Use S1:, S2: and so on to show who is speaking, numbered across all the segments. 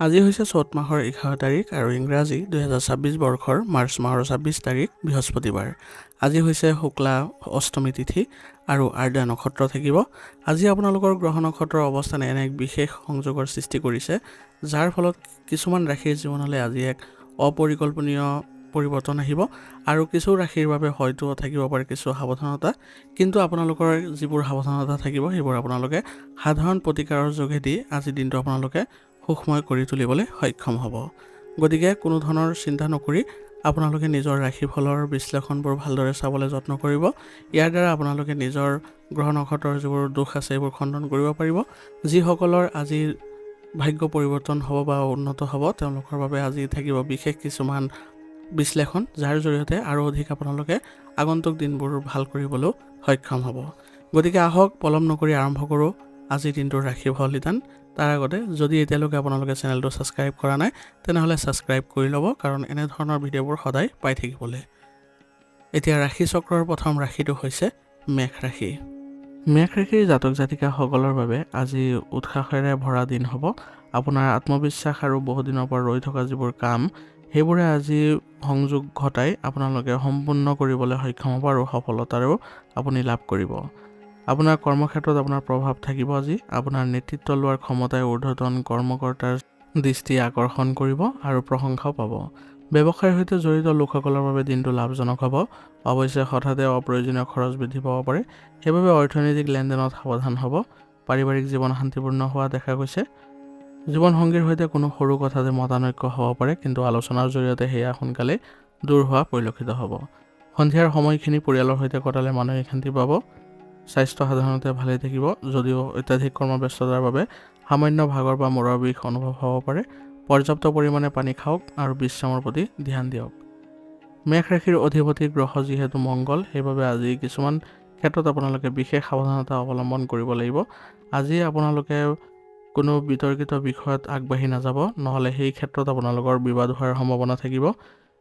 S1: আজি হৈছে চ'ত মাহৰ 11 তাৰিখ আৰু ইংৰাজী 2026 বৰ্ষৰ মাৰ্চ মাহৰ 26 তাৰিখ বৃহস্পতিবাৰ। আজি হৈছে শুক্লা অষ্টমী তিথি আৰু আৰ্দ্ৰা নক্ষত্ৰ থাকিব। আজি আপোনালোকৰ গ্ৰহ নক্ষত্ৰৰ অৱস্থানে এনে এক বিশেষ সংযোগৰ সৃষ্টি কৰিছে, যাৰ ফলত কিছুমান ৰাশিৰ জীৱনলৈ আজি এক অপৰিকল্পনীয় পৰিৱৰ্তন আহিব আৰু কিছু ৰাশিৰ বাবে হয়তো থাকিব পাৰে কিছু সাৱধানতা, কিন্তু আপোনালোকৰ যিবোৰ সাৱধানতা থাকিব সেইবোৰ আপোনালোকে সাধাৰণ প্ৰতিকাৰৰ যোগেদি আজিৰ দিনটো আপোনালোকে সুখময় কৰি তুলিবলৈ সক্ষম হ'ব। গতিকে কোনো ধৰণৰ চিন্তা নকৰি আপোনালোকে নিজৰ ৰাশিফলৰ বিশ্লেষণবোৰ ভালদৰে চাবলৈ যত্ন কৰিব। ইয়াৰ দ্বাৰা আপোনালোকে নিজৰ গ্ৰহ নক্ষত্ৰৰ যিবোৰ দোষ আছে এইবোৰ খণ্ডন কৰিব পাৰিব। যিসকলৰ আজি ভাগ্য পৰিৱৰ্তন হ'ব বা উন্নত হ'ব তেওঁলোকৰ বাবে আজি থাকিব বিশেষ কিছুমান বিশ্লেষণ, যাৰ জৰিয়তে আৰু অধিক আপোনালোকে আগন্তুক দিনবোৰ ভাল কৰিবলৈও সক্ষম হ'ব। গতিকে আহক পলম নকৰি আৰম্ভ কৰোঁ আজিৰ দিনটোৰ ৰাশিফল নিদান। তাৰ আগতে যদি এতিয়ালৈকে আপোনালোকে চেনেলটো ছাবস্ক্ৰাইব কৰা নাই তেনেহ'লে ছাবস্ক্ৰাইব কৰি ল'ব, কাৰণ এনেধৰণৰ ভিডিঅ'বোৰ সদায় পাই থাকিবলৈ। এতিয়া ৰাশি চক্ৰৰ প্ৰথম ৰাশিটো হৈছে মেষ ৰাশি। মেষ ৰাশিৰ জাতক জাতিকাসকলৰ বাবে আজি উৎসাহেৰে ভৰা দিন হ'ব। আপোনাৰ আত্মবিশ্বাস আৰু বহুদিনৰ পৰা ৰৈ থকা যিবোৰ কাম সেইবোৰে আজি সংযোগ ঘটাই আপোনালোকে সম্পূৰ্ণ কৰিবলৈ সক্ষম হ'ব আৰু সফলতাৰো আপুনি লাভ কৰিব। আপোনাৰ কৰ্মক্ষেত্ৰত আপোনাৰ প্ৰভাৱ থাকিব। আজি আপোনাৰ নেতৃত্ব লোৱাৰ ক্ষমতাই ঊৰ্ধ্বতন কৰ্মকৰ্তাৰ দৃষ্টি আকৰ্ষণ কৰিব আৰু প্ৰশংসাও পাব। ব্যৱসায়ৰ সৈতে জড়িত লোকসকলৰ বাবে দিনটো লাভজনক হ'ব। অৱশ্যে হঠাতে অপ্ৰয়োজনীয় খৰচ বৃদ্ধি পাব পাৰে, সেইবাবে অৰ্থনৈতিক লেনদেনত সাৱধান হ'ব। পাৰিবাৰিক জীৱন শান্তিপূৰ্ণ হোৱা দেখা গৈছে। জীৱনসংগীৰ সৈতে কোনো সৰু কথাতে মতানৈক্য হ'ব পাৰে, কিন্তু আলোচনাৰ জৰিয়তে সেয়া সোনকালে দূৰ হোৱা পৰিলক্ষিত হ'ব। সন্ধিয়াৰ সময়খিনি পৰিয়ালৰ সৈতে কটালে মানসিক শান্তি পাব। স্বাস্থ্য সাধাৰণতে ভালেই থাকিব, যদিও অত্যাধিক কৰ্মব্যস্ততাৰ বাবে সামান্য ভাগৰ বা মূৰৰ বিষ অনুভৱ হ'ব পাৰে। পৰ্যাপ্ত পৰিমাণে পানী খাওক আৰু বিশ্ৰামৰ প্ৰতি ধ্যান দিয়ক। মেষ ৰাশিৰ অধিপতি গ্ৰহ যিহেতু মংগল, সেইবাবে আজি কিছুমান ক্ষেত্ৰত আপোনালোকে বিশেষ সাৱধানতা অৱলম্বন কৰিব লাগিব। আজি আপোনালোকে কোনো বিতৰ্কিত বিষয়ত আগবাঢ়ি নাযাব, নহ'লে সেই ক্ষেত্ৰত আপোনালোকৰ বিবাদ হোৱাৰ সম্ভাৱনা থাকিব।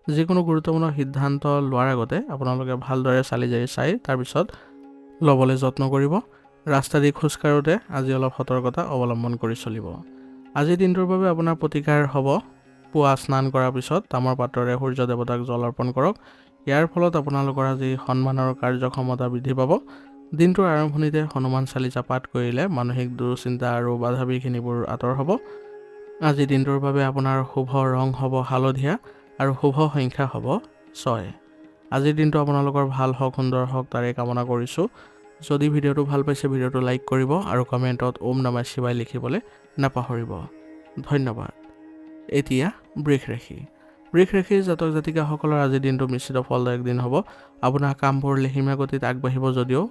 S1: যিকোনো গুৰুত্বপূৰ্ণ সিদ্ধান্ত লোৱাৰ আগতে আপোনালোকে ভালদৰে চালি জাৰি চাই তাৰপিছত ল'বলৈ যত্ন কৰিব। ৰাস্তা দি খোজ কাঢ়োঁতে আজি অলপ সতৰ্কতা অৱলম্বন কৰি চলিব। আজিৰ দিনটোৰ বাবে আপোনাৰ প্ৰতিকাৰ হ'ব পুৱা স্নান কৰাৰ পিছত তামৰ পাত্ৰৰে সূৰ্য দেৱতাক জল অৰ্পণ কৰক। ইয়াৰ ফলত আপোনালোকৰ আজি সন্মানৰ কাৰ্যক্ষমতা বৃদ্ধি পাব। দিনটোৰ আৰম্ভণিতে হনুমান চালিচা পাঠ কৰিলে মানসিক দুশ্চিন্তা আৰু বাধা বিঘিনিবোৰ আঁতৰ হ'ব। আজিৰ দিনটোৰ বাবে আপোনাৰ শুভ ৰং হ'ব হালধীয়া আৰু শুভ সংখ্যা হ'ব 6। আজিৰ দিনটো আপোনালোকৰ ভাল হওক, সুন্দৰ হওক তাৰে কামনা কৰিছোঁ। যদি ভিডিঅ'টো ভাল পাইছে ভিডিঅ'টো লাইক কৰিব আৰু কমেণ্টত ওম নমঃ শিৱায় লিখিবলৈ নাপাহৰিব। ধন্যবাদ। এতিয়া বৃষ ৰাশি। বৃষ ৰাশিৰ জাতক জাতিকাসকলৰ আজিৰ দিনটো মিশ্ৰিত ফলদায়ক দিন হ'ব। আপোনাৰ কামবোৰ লেহিমীয়া গতিত আগবাঢ়িব, যদিও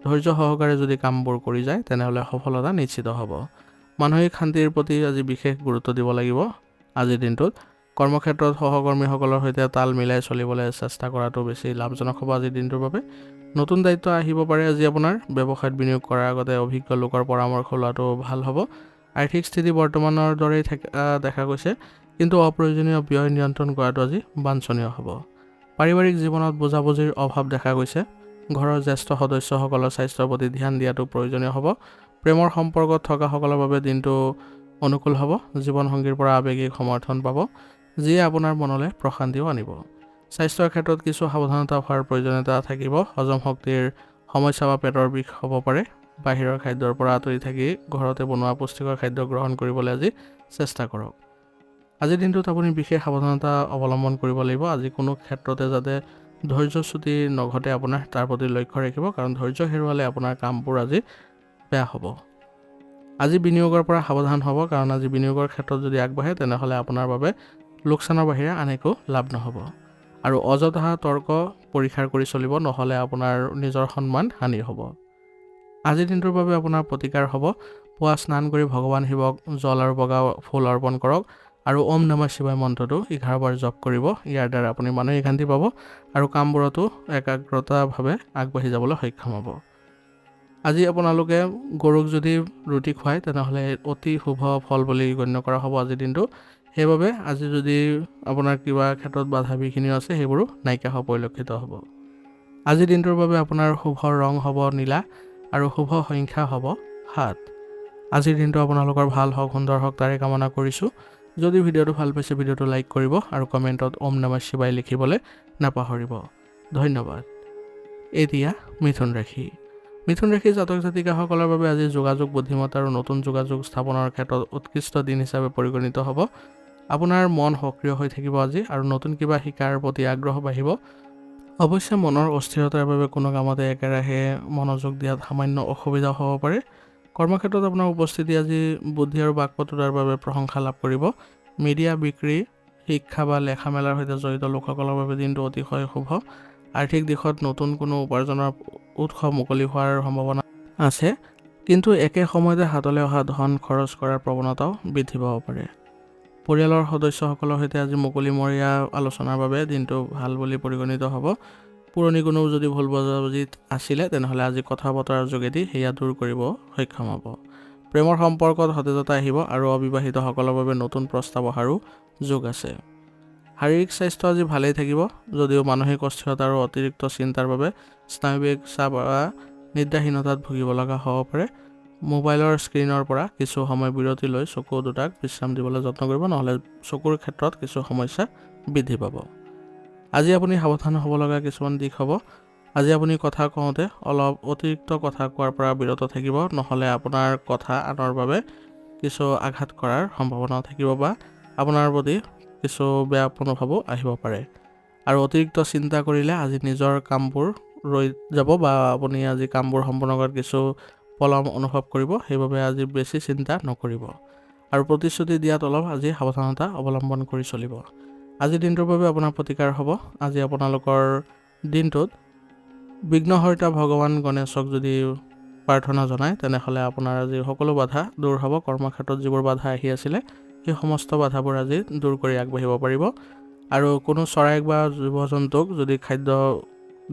S1: ধৈৰ্য সহকাৰে যদি কামবোৰ কৰি যায় তেনেহ'লে সফলতা নিশ্চিত হ'ব। মানসিক শান্তিৰ প্ৰতি আজি বিশেষ গুৰুত্ব দিব লাগিব। আজিৰ দিনটোত কৰ্মক্ষেত্ৰত সহকৰ্মীসকলৰ সৈতে তাল মিলাই চলিবলৈ চেষ্টা কৰাটো বেছি লাভজনক হ'ব। আজিৰ দিনটোৰ বাবে নতুন দায়িত্ব আহিব পাৰে। আজি আপোনাৰ ব্যৱসায়ত বিনিয়োগ কৰাৰ আগতে অভিজ্ঞ লোকৰ পৰামৰ্শ লোৱাটো ভাল হ'ব। আৰ্থিক স্থিতি বৰ্তমানৰ দৰেই দেখা গৈছে, কিন্তু অপ্ৰয়োজনীয় ব্যয় নিয়ন্ত্ৰণ কৰাটো আজি বাঞ্ছনীয় হ'ব। পাৰিবাৰিক জীৱনত বুজাবুজিৰ অভাৱ দেখা গৈছে। ঘৰৰ জ্যেষ্ঠ সদস্যসকলৰ স্বাস্থ্যৰ প্ৰতি ধ্যান দিয়াটো প্ৰয়োজনীয় হ'ব। প্ৰেমৰ সম্পৰ্কত থকাসকলৰ বাবে দিনটো অনুকূল হ'ব। জীৱনসংগীৰ পৰা আৱেগিক সমৰ্থন পাব, যিয়ে আপোনাৰ মনলৈ প্ৰশান্তিও আনিব। স্বাস্থ্যৰ ক্ষেত্ৰত কিছু সাৱধানতা হোৱাৰ প্ৰয়োজনীয়তা থাকিব। হজম শক্তিৰ সমস্যা বা পেটৰ বিষ হ'ব পাৰে। বাহিৰৰ খাদ্যৰ পৰা আঁতৰি থাকি ঘৰতে বনোৱা পুষ্টিকৰ খাদ্য গ্ৰহণ কৰিবলৈ আজি চেষ্টা কৰক। আজিৰ দিনটোত আপুনি বিশেষ সাৱধানতা অৱলম্বন কৰিব লাগিব। আজি কোনো ক্ষেত্ৰতে যাতে ধৈৰ্যচ্যুতি নঘটে আপোনাৰ তাৰ প্ৰতি লক্ষ্য ৰাখিব, কাৰণ ধৈৰ্য হেৰুৱালে আপোনাৰ কামবোৰ আজি বেয়া হ'ব। আজি বিনিয়োগৰ পৰা সাৱধান হ'ব, কাৰণ আজি বিনিয়োগৰ ক্ষেত্ৰত যদি আগবাঢ়ে তেনেহ'লে আপোনাৰ বাবে লোকচানৰ বাহিৰে আন একো লাভ নহ'ব। আৰু অযথা তৰ্ক পৰীক্ষা কৰি চলিব, নহ'লে আপোনাৰ নিজৰ সন্মান হানি হ'ব। আজিৰ দিনটোৰ বাবে আপোনাৰ প্ৰতিকাৰ হ'ব পুৱা স্নান কৰি ভগৱান শিৱক জল আৰু বগা ফুল অৰ্পণ কৰক আৰু ওম নমঃ শিৱায় মন্ত্ৰটো 11 বাৰ জপ কৰিব। ইয়াৰ দ্বাৰা আপুনি মানসিক শান্তি পাব আৰু কামবোৰতো একাগ্ৰতাভাৱে আগবাঢ়ি যাবলৈ সক্ষম হ'ব। আজি আপোনালোকে গৰুক যদি ৰুটি খুৱায় তেনেহ'লে অতি শুভ ফল বুলি গণ্য কৰা হ'ব আজিৰ দিনটো। সেইবাবে আজি যদি আপোনাৰ কিবা ক্ষেত্ৰত বাধা বিঘিনিও আছে সেইবোৰো নাইকিয়া হোৱা পৰিলক্ষিত হ'ব। আজিৰ দিনটোৰ বাবে আপোনাৰ শুভ ৰং হ'ব নীলা আৰু শুভ সংখ্যা হ'ব 7। আজিৰ দিনটো আপোনালোকৰ ভাল হওক, সুন্দৰ হওক তাৰে কামনা কৰিছোঁ। যদি ভিডিঅ'টো ভাল পাইছে ভিডিঅ'টো লাইক কৰিব আৰু কমেণ্টত ওম নমঃ শিৱায় লিখিবলৈ নাপাহৰিব। ধন্যবাদ। এতিয়া মিথুন ৰাশি। মিথুন ৰাশিৰ জাতক জাতিকাসকলৰ বাবে আজি যোগাযোগ বুদ্ধিমত্তা আৰু নতুন যোগাযোগ স্থাপনৰ ক্ষেত্ৰত উৎকৃষ্ট দিন হিচাপে পৰিগণিত হ'ব। আপোনাৰ মন সক্ৰিয় হৈ থাকিব আজি আৰু নতুন কিবা শিকাৰ প্ৰতি আগ্ৰহ বাঢ়িব। অৱশ্যে মনৰ অস্থিৰতাৰ বাবে কোনো কামতে একেৰাহে মনোযোগ দিয়াত সামান্য অসুবিধা হ'ব পাৰে। কৰ্মক্ষেত্ৰত আপোনাৰ উপস্থিতি আজি বুদ্ধি আৰু বাকপটুতাৰ বাবে প্ৰশংসা লাভ কৰিব। মিডিয়া বিক্ৰী, শিক্ষা বা লেখা মেলাৰ সৈতে জড়িত লোকসকলৰ বাবে দিনটো অতিশয় শুভ। আৰ্থিক দিশত নতুন কোনো উপাৰ্জনৰ উৎস মুকলি হোৱাৰ সম্ভাৱনা আছে, কিন্তু একে সময়তে হাতলৈ অহা ধন খৰচ কৰাৰ প্ৰৱণতাও বৃদ্ধি পাব পাৰে। পৰিয়ালৰ সদস্যসকলৰ সৈতে আজি মুকলিমূৰীয়া আলোচনাৰ বাবে দিনটো ভাল বুলি পৰিগণিত হ'ব। পুৰণি কোনো যদি ভুল বুজাবুজি আছিলে তেনেহ'লে আজি কথা বতৰাৰ যোগেদি সেয়া দূৰ কৰিব সক্ষম হ'ব। প্ৰেমৰ সম্পৰ্কত সতেজতা আহিব আৰু অবিবাহিতসকলৰ বাবে নতুন প্ৰস্তাৱ অহাৰো যোগ আছে। শাৰীৰিক স্বাস্থ্য আজি ভালেই থাকিব, যদিও মানসিক অস্থিৰতা আৰু অতিৰিক্ত চিন্তাৰ বাবে স্নায়ুবিক চাপ বা নিদ্ৰাহীনতাত ভুগিব লগা হ'ব পাৰে। মোবাইলৰ স্ক্ৰীনৰ পৰা কিছু সময় বিৰতি লৈ চকু দুটাক বিশ্ৰাম দিবলৈ যত্ন কৰিব, নহ'লে চকুৰ ক্ষেত্ৰত কিছু সমস্যা বৃদ্ধি পাব। আজি আপুনি সাৱধান হ'ব লগা কিছুমান দিশ হ'ব। আজি আপুনি কথা কওঁতে অলপ অতিৰিক্ত কথা কোৱাৰ পৰা বিৰত থাকিব, নহ'লে আপোনাৰ কথা আনৰ বাবে কিছু আঘাত কৰাৰ সম্ভাৱনা থাকিব বা আপোনাৰ প্ৰতি কিছু বেয়া মনোভাৱো আহিব পাৰে। আৰু অতিৰিক্ত চিন্তা কৰিলে আজি নিজৰ কামবোৰ ৰৈ যাব বা আপুনি আজি কামবোৰ সম্পূৰ্ণ কৰাত কিছু পলম অনুভৱ কৰিব, সেইবাবে আজি বেছি চিন্তা নকৰিব। আৰু প্ৰতিশ্ৰুতি দিয়াত অলপ আজি সাৱধানতা অৱলম্বন কৰি চলিব। আজিৰ দিনটোৰ বাবে আপোনাৰ প্ৰতিকাৰ হ'ব। আজি আপোনালোকৰ দিনটোত বিঘ্নহৰ্তা ভগৱান গণেশক যদি প্ৰাৰ্থনা জনায় তেনেহ'লে আপোনাৰ আজি সকলো বাধা দূৰ হ'ব। কৰ্মক্ষেত্ৰত যিবোৰ বাধা আহি আছিলে সেই সমস্ত বাধাবোৰ আজি দূৰ কৰি আগবাঢ়িব পাৰিব। আৰু কোনো চৰাইক বা জীৱ জন্তুক যদি খাদ্য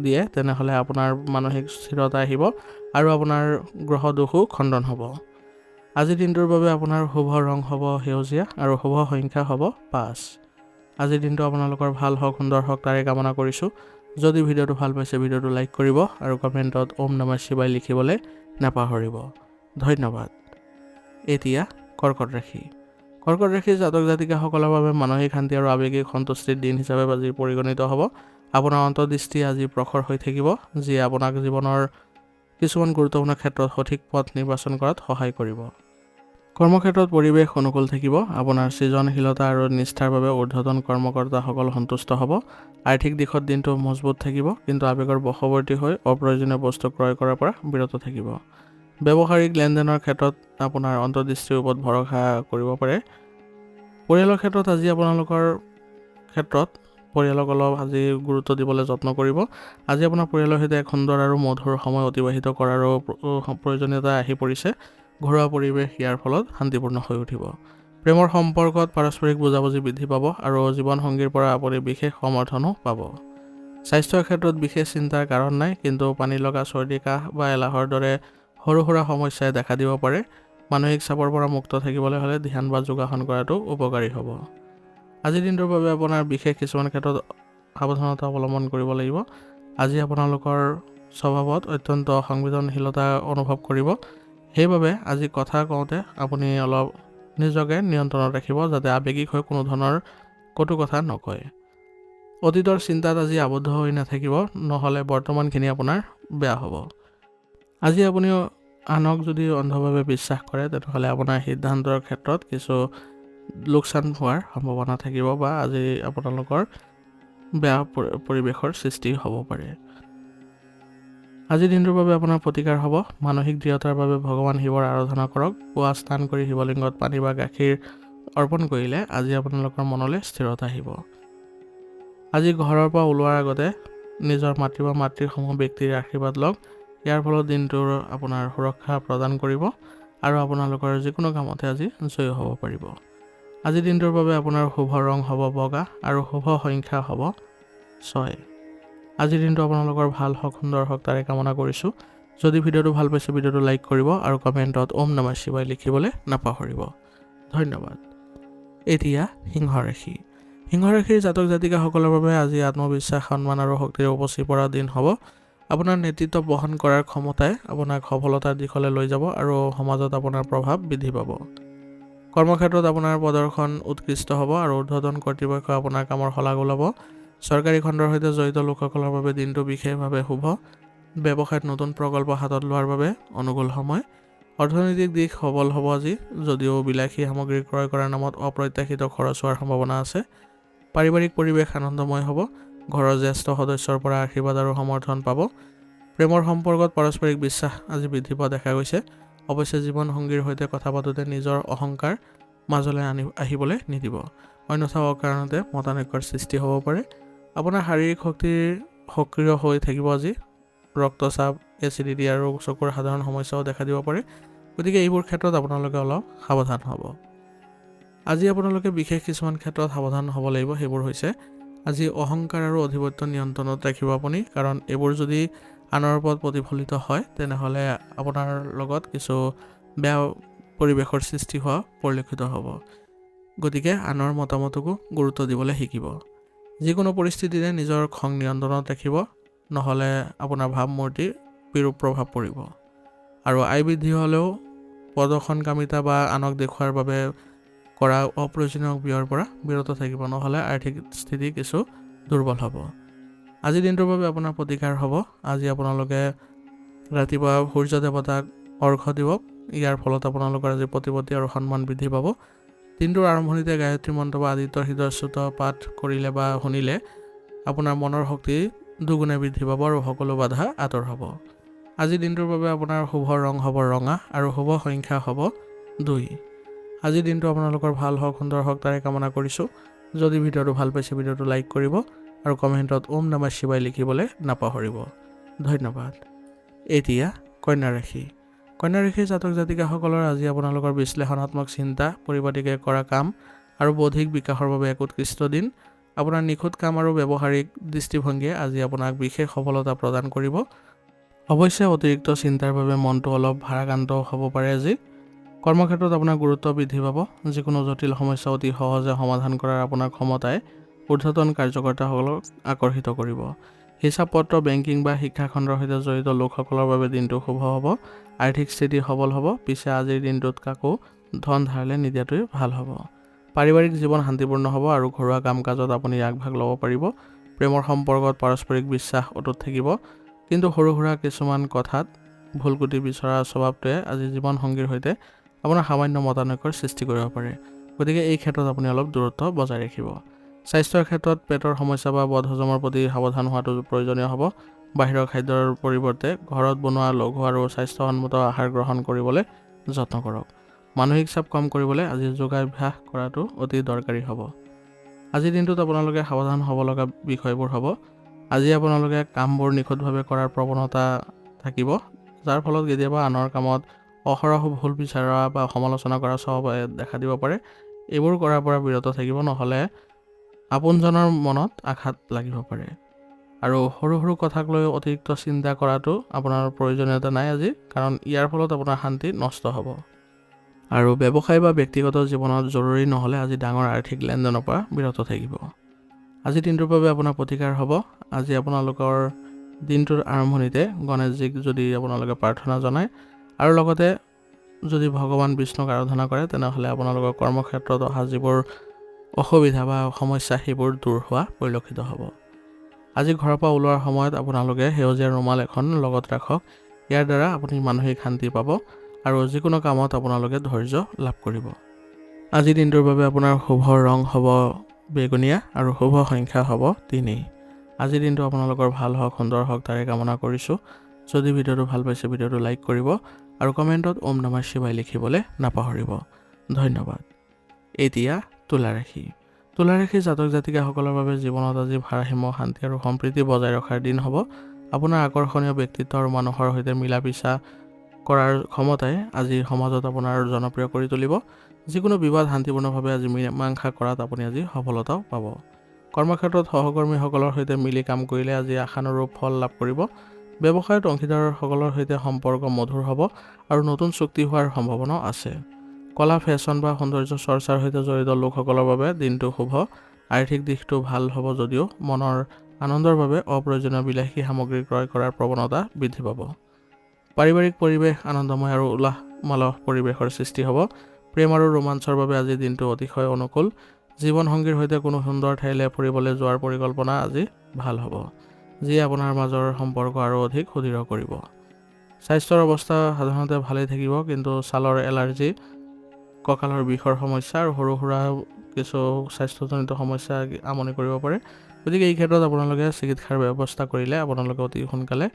S1: দিয়ে তেনেহ'লে আপোনাৰ মানসিক স্থিৰতা আহিব আৰু আপোনাৰ গ্ৰহ দোষো খণ্ডন হ'ব। আজিৰ দিনটোৰ বাবে আপোনাৰ শুভ ৰং হ'ব সেউজীয়া আৰু শুভ সংখ্যা হ'ব 5। আজিৰ দিনটো আপোনালোকৰ ভাল হওক, সুন্দৰ হওক তাৰে কামনা কৰিছোঁ। যদি ভিডিঅ'টো ভাল পাইছে ভিডিঅ'টো লাইক কৰিব আৰু কমেণ্টত ওম নমঃ শিৱায় লিখিবলৈ নাপাহৰিব। ধন্যবাদ। এতিয়া কৰ্কট ৰাশি। কৰ্কট ৰাশিৰ জাতক জাতিকাসকলৰ বাবে মানসিক শান্তি আৰু আৱেগিক সন্তুষ্টিৰ দিন হিচাপে আজি পৰিগণিত হ'ব। আপোনাৰ অন্তৰ্দৃষ্টি আজি প্ৰখৰ হৈ থাকিব, যিয়ে আপোনাক জীৱনৰ কিছুমান গুৰুত্বপূৰ্ণ ক্ষেত্ৰত সঠিক পথ নিৰ্বাচন কৰাত সহায় কৰিব। কৰ্মক্ষেত্ৰত পৰিৱেশ অনুকূল থাকিব। আপোনাৰ সৃজনশীলতা আৰু নিষ্ঠাৰ বাবে ঊৰ্ধ্বতন কৰ্মকৰ্তাসকল সন্তুষ্ট হ'ব। আৰ্থিক দিশত দিনটো মজবুত থাকিব, কিন্তু আৱেগৰ বশৱৰ্তী হৈ অপ্ৰয়োজনীয় বস্তু ক্ৰয় কৰাৰ পৰা বিৰত থাকিব। ব্যৱসায়িক লেনদেনৰ ক্ষেত্ৰত আপোনাৰ অন্তৰ্দৃষ্টিৰ ওপৰত ভৰসা কৰিব পাৰে। পৰিয়ালৰ ক্ষেত্ৰত আজি আপোনালোকৰ পৰিয়ালক অলপ আজি গুৰুত্ব দিবলৈ যত্ন কৰিব। আজি আপোনাৰ পৰিয়ালৰ সৈতে এক সুন্দৰ আৰু মধুৰ সময় অতিবাহিত কৰাৰো প্ৰয়োজনীয়তা আহি পৰিছে। ঘৰুৱা পৰিৱেশ ইয়াৰ ফলত শান্তিপূৰ্ণ হৈ উঠিব। প্ৰেমৰ সম্পৰ্কত পাৰস্পৰিক বুজাবুজি বৃদ্ধি পাব আৰু জীৱনসংগীৰ পৰা আপুনি বিশেষ সমৰ্থনো পাব। স্বাস্থ্যৰ ক্ষেত্ৰত বিশেষ চিন্তাৰ কাৰণ নাই, কিন্তু পানী লগা চৰ্দি কাহ বা এলাহৰ দৰে সৰু সুৰা সমস্যাই দেখা দিব পাৰে। মানসিক চাপৰ পৰা মুক্ত থাকিবলৈ হ'লে ধ্যান বা যোগাসন কৰাটো উপকাৰী হ'ব। আজিৰ দিনটোৰ বাবে আপোনাৰ বিশেষ কিছুমান ক্ষেত্ৰত সাৱধানতা অৱলম্বন কৰিব লাগিব। আজি আপোনালোকৰ স্বভাৱত অত্যন্ত সংবেদনশীলতা অনুভৱ কৰিব, সেইবাবে আজি কথা কওঁতে আপুনি অলপ নিজকে নিয়ন্ত্ৰণত ৰাখিব, যাতে আৱেগিক হৈ কোনো ধৰণৰ কটু কথা নকয়। অতীতৰ চিন্তাত আজি আবদ্ধ হৈ নাথাকিব, নহ'লে বৰ্তমানখিনি আপোনাৰ বেয়া হ'ব। আজি আপুনি আনক যদি অন্ধভাৱে বিশ্বাস কৰে তেনেহ'লে আপোনাৰ সিদ্ধান্তৰ ক্ষেত্ৰত কিছু লোকচান হোৱাৰ সম্ভাৱনা থাকিব বা আজি আপোনালোকৰ বেয়া পৰিৱেশৰ সৃষ্টি হ'ব পাৰে। আজিৰ দিনটোৰ বাবে আপোনাৰ প্ৰতিকাৰ হ'ব। মানসিক দৃঢ়তাৰ বাবে ভগৱান শিৱৰ আৰাধনা কৰক। পুৱা স্নান কৰি শিৱলিংগত পানী বা গাখীৰ অৰ্পণ কৰিলে আজি আপোনালোকৰ মনলৈ স্থিৰতা আহিব। আজি ঘৰৰ পৰা ওলোৱাৰ আগতে নিজৰ মাতৃ বা মাতৃসমূহ ব্যক্তিৰ আশীৰ্বাদ লওক। ইয়াৰ ফলত দিনটোৰ আপোনাৰ সুৰক্ষা প্ৰদান কৰিব আৰু আপোনালোকৰ যিকোনো কামতে আজি জয়ী হ'ব পাৰিব। আজিৰ দিনটোৰ বাবে আপোনাৰ শুভ ৰং হ'ব বগা আৰু শুভ সংখ্যা হ'ব 6। আজিৰ দিনটো আপোনালোকৰ ভাল হওক, সুন্দৰ হওক তাৰে কামনা কৰিছোঁ। যদি ভিডিঅ'টো ভাল পাইছে ভিডিঅ'টো লাইক কৰিব আৰু কমেণ্টত ওম নমঃ শিৱায় লিখিবলৈ নাপাহৰিব। ধন্যবাদ। এতিয়া সিংহ ৰাশি। সিংহ ৰাশিৰ জাতক জাতিকাসকলৰ বাবে আজি আত্মবিশ্বাস, সন্মান আৰু শক্তিৰে উপচি পৰা দিন হ'ব। আপোনাৰ নেতৃত্ব বহন কৰাৰ ক্ষমতাই আপোনাক সফলতাৰ দিশলৈ লৈ যাব আৰু সমাজত আপোনাৰ প্ৰভাৱ বৃদ্ধি পাব। কৰ্মক্ষেত্ৰত আপোনাৰ প্ৰদৰ্শন উৎকৃষ্ট হ'ব আৰু ঊৰ্ধ্বতন কৰ্তৃপক্ষ আপোনাৰ কামৰ শলাগ ল'ব। চৰকাৰী খণ্ডৰ সৈতে জড়িত লোকসকলৰ বাবে দিনটো বিশেষভাৱে শুভ। ব্যৱসায়ত নতুন প্ৰকল্প হাতত লোৱাৰ বাবে অনুকূল সময়। অৰ্থনৈতিক দিশ সবল হ'ব আজি, যদিও বিলাসী সামগ্ৰী ক্ৰয় কৰাৰ নামত অপ্ৰত্যাশিত খৰচ হোৱাৰ সম্ভাৱনা আছে। পাৰিবাৰিক পৰিৱেশ আনন্দময় হ'ব। ঘৰৰ জ্যেষ্ঠ সদস্যৰ পৰা আশীৰ্বাদ আৰু সমৰ্থন পাব। প্ৰেমৰ সম্পৰ্কত পাৰস্পৰিক বিশ্বাস আজি বৃদ্ধি পোৱা দেখা গৈছে। অৱশ্যে জীৱনসংগীৰ সৈতে কথা পাতোঁতে নিজৰ অহংকাৰ মাজলৈ আহিবলৈ নিদিব, অন্যথা অকাৰণতে মতানৈক্যৰ সৃষ্টি হ'ব পাৰে। আপোনাৰ শাৰীৰিক শক্তিৰ সক্ৰিয় হৈ থাকিব আজি। ৰক্তচাপ, এচিডিটি আৰু চকুৰ সাধাৰণ সমস্যাও দেখা দিব পাৰে, গতিকে এইবোৰ ক্ষেত্ৰত আপোনালোকে অলপ সাৱধান হ'ব। আজি আপোনালোকে বিশেষ কিছুমান ক্ষেত্ৰত সাৱধান হ'ব লাগিব। সেইবোৰ হৈছে আজি অহংকাৰ আৰু অধিপত্য নিয়ন্ত্ৰণত ৰাখিব আপুনি, কাৰণ এইবোৰ যদি আনৰ ওপৰত প্ৰতিফলিত হয় তেনেহ'লে আপোনাৰ লগত কিছু বেয়া পৰিৱেশৰ সৃষ্টি হোৱা পৰিলক্ষিত হ'ব। গতিকে আনৰ মতামতকো গুৰুত্ব দিবলৈ শিকিব। যিকোনো পৰিস্থিতিতে নিজৰ খং নিয়ন্ত্ৰণত ৰাখিব, নহ'লে আপোনাৰ ভাৱমূৰ্তিৰ বিৰূপ প্ৰভাৱ পৰিব। আৰু আয় বৃদ্ধি হ'লেও প্ৰদৰ্শনকামিতা বা আনক দেখুওৱাৰ বাবে কৰা অপ্ৰয়োজনীয় ব্যয়ৰ পৰা বিৰত থাকিব, নহ'লে আৰ্থিক স্থিতি কিছু দুৰ্বল হ'ব। আজিৰ দিনটোৰ বাবে আপোনাৰ প্ৰতিকাৰ হ'ব। আজি আপোনালোকে ৰাতিপুৱা সূৰ্য দেৱতাক অৰ্ঘ্য দিব। ইয়াৰ ফলত আপোনালোকৰ আজি প্ৰতিপত্তি আৰু সন্মান বৃদ্ধি পাব। দিনটোৰ আৰম্ভণিতে গায়ত্ৰী মন্ত্ৰ বা আদিত্যৰ হৃদয়চ্যুত পাঠ কৰিলে বা শুনিলে আপোনাৰ মনৰ শক্তি দুগুণে বৃদ্ধি পাব আৰু সকলো বাধা আঁতৰ হ'ব। আজিৰ দিনটোৰ বাবে আপোনাৰ শুভ ৰং হ'ব ৰঙা আৰু শুভ সংখ্যা হ'ব 2। আজিৰ দিনটো আপোনালোকৰ ভাল হওক, সুন্দৰ হওক, তাৰে কামনা কৰিছোঁ। যদি ভিডিঅ'টো ভাল পাইছে ভিডিঅ'টো লাইক কৰিব আৰু কমেণ্টত ওম নমঃ শিৱায় লিখিবলৈ নাপাহৰিব। ধন্যবাদ। এতিয়া কন্যা ৰাশি। কন্যা ৰাশিৰ জাতক জাতিকাসকলৰ আজি আপোনালোকৰ বিশ্লেষণাত্মক চিন্তা, পৰিপাটিকে কৰা কাম আৰু বৌদ্ধিক বিকাশৰ বাবে এক উৎকৃষ্ট দিন। আপোনাৰ নিখুঁত কাম আৰু ব্যৱহাৰিক দৃষ্টিভংগীয়ে আজি আপোনাক বিশেষ সফলতা প্ৰদান কৰিব। অৱশ্যে অতিৰিক্ত চিন্তাৰ বাবে মনটো অলপ ভাৰাক্ৰান্ত হ'ব পাৰে আজি। কৰ্মক্ষেত্ৰত আপোনাৰ গুৰুত্ব বৃদ্ধি পাব। যিকোনো জটিল সমস্যা অতি সহজে সমাধান কৰাৰ আপোনাৰ ক্ষমতাই ঊৰ্ধ্বতন কাৰ্যকৰ্তাসকলক আকৰ্ষিত কৰিব। হিচাপ পত্ৰ, বেংকিং বা শিক্ষাখণ্ডৰ সৈতে জড়িত লোকসকলৰ বাবে দিনটো শুভ হ'ব। আৰ্থিক স্থিতি সবল হ'ব। পিছে আজিৰ দিনটোত কাকো ধন ধাৰলৈ নিদিয়াটোৱেই ভাল হ'ব। পাৰিবাৰিক জীৱন শান্তিপূৰ্ণ হ'ব আৰু ঘৰুৱা কাম কাজত আপুনি আগভাগ ল'ব পাৰিব। প্ৰেমৰ সম্পৰ্কত পাৰস্পৰিক বিশ্বাস অটুট থাকিব, কিন্তু সৰু সুৰা কিছুমান কথাত ভুলকুটি বিচৰা স্বভাৱটোৱে আজি জীৱনসংগীৰ সৈতে আপোনাৰ সামান্য মতানৈক্যৰ সৃষ্টি কৰিব পাৰে, গতিকে এই ক্ষেত্ৰত আপুনি অলপ দূৰত্ব বজাই ৰাখিব। স্বাস্থ্যৰ ক্ষেত্ৰত পেটৰ সমস্যা বা বদহজমৰ প্ৰতি সাৱধান হোৱাটো প্ৰয়োজনীয় হ'ব। বাহিৰৰ খাদ্যৰ পৰিৱৰ্তে ঘৰত বনোৱা লঘু আৰু স্বাস্থ্যসন্মত আহাৰ গ্ৰহণ কৰিবলৈ যত্ন কৰক। মানসিক চাপ কম কৰিবলৈ আজি যোগাভ্যাস কৰাটো অতি দৰকাৰী হ'ব। আজিৰ দিনটোত আপোনালোকে সাৱধান হ'ব লগা বিষয়বোৰ হ'ব। আজি আপোনালোকে কামবোৰ নিখুঁতভাৱে কৰাৰ প্ৰৱণতা থাকিব, যাৰ ফলত কেতিয়াবা আনৰ কামত অহৰহ ভুল বিচৰা বা সমালোচনা কৰা স্বভাৱ দেখা দিব পাৰে। এইবোৰ কৰাৰ পৰা বিৰত থাকিব, নহ'লে আপোনজনৰ মনত আঘাত লাগিব পাৰে। আৰু সৰু সৰু কথাক লৈ অতিৰিক্ত চিন্তা কৰাটো আপোনাৰ প্ৰয়োজনীয়তা নাই আজি, কাৰণ ইয়াৰ ফলত আপোনাৰ শান্তি নষ্ট হ'ব। আৰু ব্যৱসায় বা ব্যক্তিগত জীৱনত জৰুৰী নহ'লে আজি ডাঙৰ আৰ্থিক লেনদেনৰ পৰা বিৰত থাকিব। আজিৰ দিনটোৰ বাবে আপোনাৰ প্ৰতিকাৰ হ'ব। আজি আপোনালোকৰ দিনটোৰ আৰম্ভণিতে গণেশজীক যদি আপোনালোকে প্ৰাৰ্থনা জনায় আৰু লগতে যদি ভগৱান বিষ্ণুক আৰাধনা কৰে, তেনেহ'লে আপোনালোকৰ কৰ্মক্ষেত্ৰত অহা যিবোৰ অসুবিধা বা সমস্যা সেইবোৰ দূৰ হোৱা পৰিলক্ষিত হ'ব। আজি ঘৰৰ পৰা ওলোৱাৰ সময়ত আপোনালোকে সেউজীয়া ৰুমাল এখন লগত ৰাখক। ইয়াৰ দ্বাৰা আপুনি মানসিক শান্তি পাব আৰু যিকোনো কামত আপোনালোকে ধৈৰ্য লাভ কৰিব। আজিৰ দিনটোৰ বাবে আপোনাৰ শুভ ৰং হ'ব বেগুনীয়া আৰু শুভ সংখ্যা হ'ব 3। আজিৰ দিনটো আপোনালোকৰ ভাল হওক, সুন্দৰ হওক, তাৰে কামনা কৰিছোঁ। যদি ভিডিঅ'টো ভাল পাইছে ভিডিঅ'টো লাইক কৰিব আৰু কমেণ্টত ওম নমঃ শিৱায় লিখিবলৈ নাপাহৰিব। ধন্যবাদ। এতিয়া তুলা ৰাশি। তুলা ৰাশিৰ জাতক জাতিকাসকলৰ বাবে জীৱনত আজি ভাৰসাম্য, শান্তি আৰু সম্প্ৰীতি বজাই ৰখাৰ দিন হ'ব। আপোনাৰ আকৰ্ষণীয় ব্যক্তিত্ব আৰু মানুহৰ সৈতে মিলা মিছা কৰাৰ ক্ষমতাই আজি সমাজত আপোনাৰ জনপ্ৰিয় কৰি তুলিব। যিকোনো বিবাদ শান্তিপূৰ্ণভাৱে আজি মীমাংসা কৰাত আপুনি আজি সফলতাও পাব। কৰ্মক্ষেত্ৰত সহকৰ্মীসকলৰ সৈতে মিলি কাম কৰিলে আজি আশানুৰূপ ফল লাভ কৰিব। ব্যৱসায়ত অংশীদাৰসকলৰ সৈতে সম্পৰ্ক মধুৰ হ'ব আৰু নতুন চুক্তি হোৱাৰ সম্ভাৱনাও আছে। কলা, ফেশ্বন বা সৌন্দৰ্য চৰ্চাৰ সৈতে জড়িত লোকসকলৰ বাবে দিনটো শুভ। আৰ্থিক দিশটো ভাল হ'ব যদিও মনৰ আনন্দৰ বাবে অপ্ৰয়োজনীয় বিলাসী সামগ্ৰী ক্ৰয় কৰাৰ প্ৰৱণতা বৃদ্ধি পাব। পাৰিবাৰিক পৰিৱেশ আনন্দময় আৰু উলাহ মালহ পৰিৱেশৰ সৃষ্টি হ'ব। প্ৰেম আৰু ৰোমাঞ্চৰ বাবে আজিৰ দিনটো অতিশয় অনুকূল। জীৱনসংগীৰ সৈতে কোনো সুন্দৰ ঠাইলৈ ফুৰিবলৈ যোৱাৰ পৰিকল্পনা আজি ভাল হ'ব, যিয়ে আপোনাৰ মাজৰ সম্পৰ্ক আৰু অধিক সুদৃঢ় কৰিব। স্বাস্থ্যৰ অৱস্থা সাধাৰণতে ভালেই থাকিব, কিন্তু ছালৰ এলাৰ্জি, কঁকালৰ বিষৰ সমস্যা আৰু সৰু সুৰা কিছু স্বাস্থ্যজনিত সমস্যা আমনি কৰিব পাৰে। গতিকে এই ক্ষেত্ৰত আপোনালোকে চিকিৎসাৰ ব্যৱস্থা কৰিলে আপোনালোকে অতি সোনকালে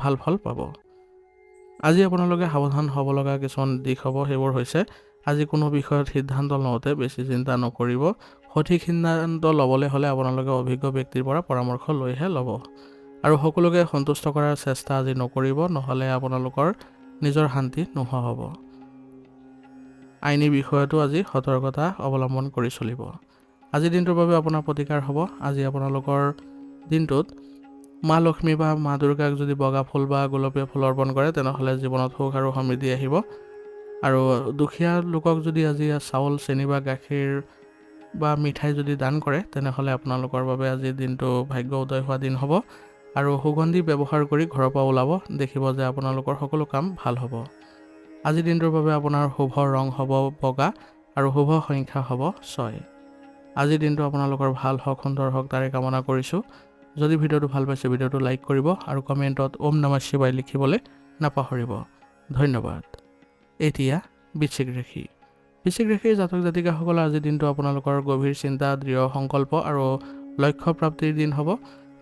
S1: ভাল ফল পাব। আজি আপোনালোকে সাৱধান হ'ব লগা কিছুমান দিশ হ'ব, সেইবোৰ হৈছে আজি কোনো বিষয়ত সিদ্ধান্ত লওঁতে বেছি চিন্তা নকৰিব। সঠিক সিদ্ধান্ত ল'বলৈ হ'লে আপোনালোকে অভিজ্ঞ ব্যক্তিৰ পৰা পৰামৰ্শ লৈহে ল'ব। আৰু সকলোকে সন্তুষ্ট কৰাৰ চেষ্টা আজি নকৰিব, নহ'লে আপোনালোকৰ নিজৰ শান্তি নোহোৱা হ'ব। আইনী বিষয়তো আজি সতৰ্কতা অৱলম্বন কৰি চলিব। আজিৰ দিনটোৰ বাবে আপোনাৰ প্ৰতিকাৰ হ'ব। আজি আপোনালোকৰ দিনটোত মা লক্ষ্মী বা মা দুৰ্গাক যদি বগা ফুল বা গোলপীয়া ফুল অৰ্পণ কৰে, তেনেহ'লে জীৱনত সুখ আৰু সমৃদ্ধি আহিব। আৰু দুখীয়া লোকক যদি আজি চাউল, চেনি বা গাখীৰ বা মিঠাই যদি দান কৰে, তেনেহ'লে আপোনালোকৰ বাবে আজিৰ দিনটো ভাগ্য উদয় হোৱা দিন হ'ব। আৰু সুগন্ধি ব্যৱহাৰ কৰি ঘৰৰ পৰা ওলাব, দেখিব যে আপোনালোকৰ সকলো কাম ভাল হ'ব। আজিৰ দিনটোৰ বাবে আপোনাৰ শুভ ৰং হ'ব বগা আৰু শুভ সংখ্যা হ'ব 6। আজিৰ দিনটো আপোনালোকৰ ভাল হওক, সুন্দৰ হওক, তাৰে কামনা কৰিছোঁ। যদি ভিডিঅ'টো ভাল পাইছে, ভিডিঅ'টো লাইক কৰিব আৰু কমেণ্টত ওম নমঃ শিৱায় লিখিবলৈ নাপাহৰিব। ধন্যবাদ। এতিয়া বৃশ্চিক ৰাশি। বৃশ্চিক ৰাশিৰ জাতক জাতিকাসকলৰ আজিৰ দিনটো আপোনালোকৰ গভীৰ চিন্তা, দৃঢ় সংকল্প আৰু লক্ষ্য প্ৰাপ্তিৰ দিন হ'ব।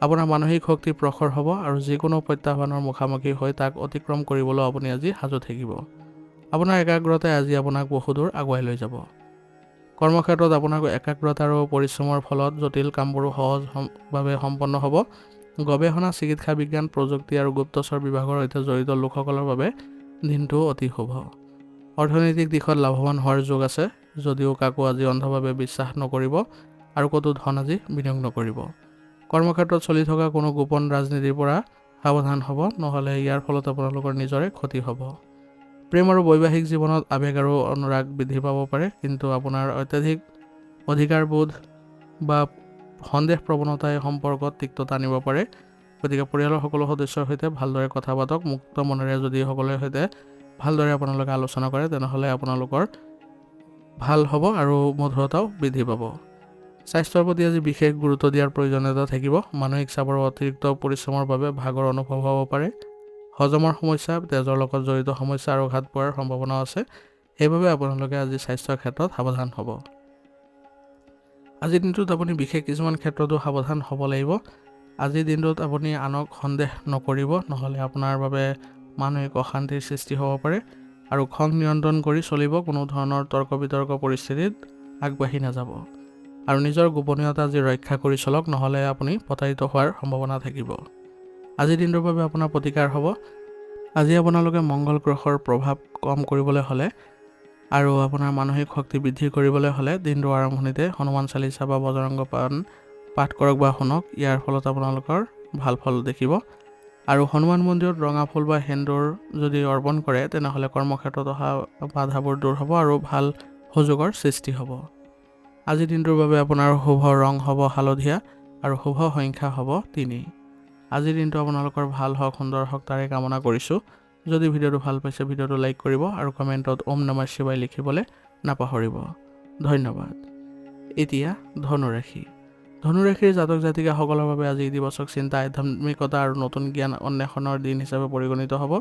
S1: আপোনাৰ মানসিক শক্তি প্ৰখৰ হ'ব আৰু যিকোনো প্ৰত্যাহ্বানৰ মুখামুখি হৈ তাক অতিক্ৰম কৰিবলৈ আপুনি আজি সাজু থাকিব। আপোনাৰ একাগ্ৰতাই আজি আপোনাক বহুদূৰ আগুৱাই লৈ যাব। কৰ্মক্ষেত্ৰত আপোনাৰ একাগ্ৰতা আৰু পৰিশ্ৰমৰ ফলত জটিল কামবোৰো সহজভাৱে সম্পন্ন হ'ব। গৱেষণা, চিকিৎসা বিজ্ঞান, প্ৰযুক্তি আৰু গুপ্তচৰ বিভাগৰ সৈতে জড়িত লোকসকলৰ বাবে দিনটো অতি শুভ। অৰ্থনৈতিক দিশত লাভৱান হোৱাৰ যোগ আছে, যদিও কাকো আজি অন্ধভাৱে বিশ্বাস নকৰিব আৰু ক'তো ধন আজি বিনিয়োগ নকৰিব। কৰ্মক্ষেত্ৰত চলি থকা কোনো গোপন ৰাজনীতিৰ পৰা সাৱধান হ'ব, নহ'লে ইয়াৰ ফলত আপোনালোকৰ নিজৰে ক্ষতি হ'ব। প্ৰেম আৰু বৈবাহিক জীৱনত আৱেগ আৰু অনুৰাগ বৃদ্ধি পাব পাৰে, কিন্তু আপোনাৰ অত্যাধিক অধিকাৰবোধ বা সন্দেহ প্ৰৱণতাই সম্পৰ্কত তিক্ততা আনিব পাৰে। গতিকে পৰিয়ালৰ সকলো সদস্যৰ সৈতে ভালদৰে কথা পাতক। মুক্ত মনেৰে যদি সকলোৰে সৈতে ভালদৰে আপোনালোকে আলোচনা কৰে, তেনেহ'লে আপোনালোকৰ ভাল হ'ব আৰু মধুৰতাও বৃদ্ধি পাব। স্বাস্থ্যৰ প্ৰতি আজি বিশেষ গুৰুত্ব দিয়াৰ প্ৰয়োজনীয়তা থাকিব। মানসিক চাপ আৰু অতিৰিক্ত পৰিশ্ৰমৰ বাবে ভাগৰ অনুভৱ হ'ব পাৰে। হজমৰ সমস্যা, তেজৰ লগত জড়িত সমস্যা আৰু আঘাত পোৱাৰ সম্ভাৱনাও আছে। সেইবাবে আপোনালোকে আজি স্বাস্থ্যৰ ক্ষেত্ৰত সাৱধান হ'ব। আজিৰ দিনটোত আপুনি বিশেষ কিছুমান ক্ষেত্ৰতো সাৱধান হ'ব লাগিব। আজিৰ দিনটোত আপুনি আনক সন্দেহ নকৰিব, নহ'লে আপোনাৰ বাবে মানসিক অশান্তিৰ সৃষ্টি হ'ব পাৰে। আৰু খং নিয়ন্ত্ৰণ কৰি চলিব, কোনো ধৰণৰ তৰ্ক বিতৰ্ক পৰিস্থিতিত আগবাঢ়ি নাযাব। আৰু নিজৰ গোপনীয়তা আজি ৰক্ষা কৰি চলক, নহ'লে আপুনি প্ৰতাৰিত হোৱাৰ সম্ভাৱনা থাকিব। আজিৰ দিনটোৰ বাবে আপোনাৰ প্ৰতিকাৰ হ'ব। আজি আপোনালোকে মংগল গ্ৰহৰ প্ৰভাৱ কম কৰিবলৈ হ'লে আৰু আপোনাৰ মানসিক শক্তি বৃদ্ধি কৰিবলৈ হ'লে দিনটোৰ আৰম্ভণিতে হনুমান চালিচা বা বজৰংগ পাঠ কৰক বা শুনক। ইয়াৰ ফলত আপোনালোকৰ ভাল ফল দেখিব। আৰু হনুমান মন্দিৰত ৰঙা ফুল বা সেন্দুৰ যদি অৰ্পণ কৰে, তেনেহ'লে কৰ্মক্ষেত্ৰত অহা বাধাবোৰ দূৰ হ'ব আৰু ভাল সুযোগৰ সৃষ্টি হ'ব। আজিৰ দিনটোৰ বাবে আপোনাৰ শুভ ৰং হ'ব হালধীয়া আৰু শুভ সংখ্যা হ'ব 3। আজিৰ দিনটো আপোনালোকৰ ভাল হওক, সুন্দৰ হওক, তাৰে কামনা কৰিছোঁ। যদি ভিডিঅ'টো ভাল পাইছে, ভিডিঅ'টো লাইক কৰিব আৰু কমেণ্টত ওম নমঃ শিৱায় লিখিবলৈ নাপাহৰিব। ধন্যবাদ। এতিয়া ধনুৰাশি। ধনুৰাশিৰ জাতক জাতিকাসকলৰ বাবে আজি ইতিবাচক চিন্তা, আধ্যাত্মিকতা আৰু নতুন জ্ঞান অন্বেষণৰ দিন হিচাপে পৰিগণিত হ'ব।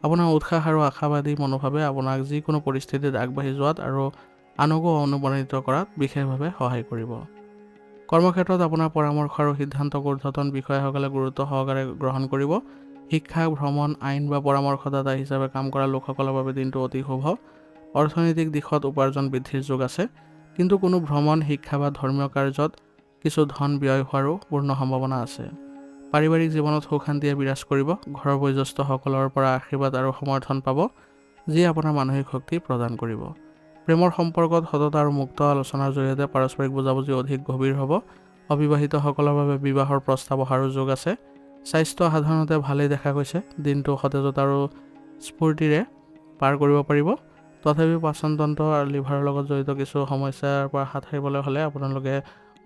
S1: আপোনাৰ উৎসাহ আৰু আশাবাদী মনোভাৱে আপোনাক যিকোনো পৰিস্থিতিত আগবাঢ়ি যোৱাত আৰু আনকো অনুপ্ৰাণিত কৰাত বিশেষভাৱে সহায় কৰিব। কৰ্মক্ষেত্ৰত আপোনাৰ পৰামৰ্শ আৰু সিদ্ধান্তক ঊৰ্ধ্বতন বিষয়াসকলে গুৰুত্ব সহকাৰে গ্ৰহণ কৰিব। শিক্ষা, ভ্ৰমণ, আইন বা পৰামৰ্শদাতা হিচাপে কাম কৰা লোকসকলৰ বাবে দিনটো অতি শুভ। অৰ্থনৈতিক দিশত উপাৰ্জন বৃদ্ধিৰ যোগ আছে, কিন্তু কোনো ভ্ৰমণ, শিক্ষা বা ধৰ্মীয় কাৰ্যত কিছু ধন ব্যয় হোৱাৰো পূৰ্ণ সম্ভাৱনা আছে। পাৰিবাৰিক জীৱনত সুখ শান্তিয়ে বিৰাজ কৰিব। ঘৰৰ বয়োজ্যেষ্ঠসকলৰ পৰা আশীৰ্বাদ আৰু সমৰ্থন পাব, যিয়ে আপোনাৰ মানসিক শক্তি প্ৰদান কৰিব। প্ৰেমৰ সম্পৰ্কত সততা আৰু মুক্ত আলোচনাৰ জৰিয়তে পাৰস্পৰিক বুজাবুজি অধিক গভীৰ হ'ব। অবিবাহিতসকলৰ বাবে বিবাহৰ প্ৰস্তাৱ অহাৰো যোগ আছে। স্বাস্থ্য সাধাৰণতে ভালেই দেখা গৈছে। দিনটো সতেজতা আৰু স্ফূৰ্তিৰে পাৰ কৰিব পাৰিব। তথাপিও পাচনতন্ত্ৰ আৰু লিভাৰৰ লগত জড়িত কিছু সমস্যাৰ পৰা হাত সাৰিবলৈ হ'লে আপোনালোকে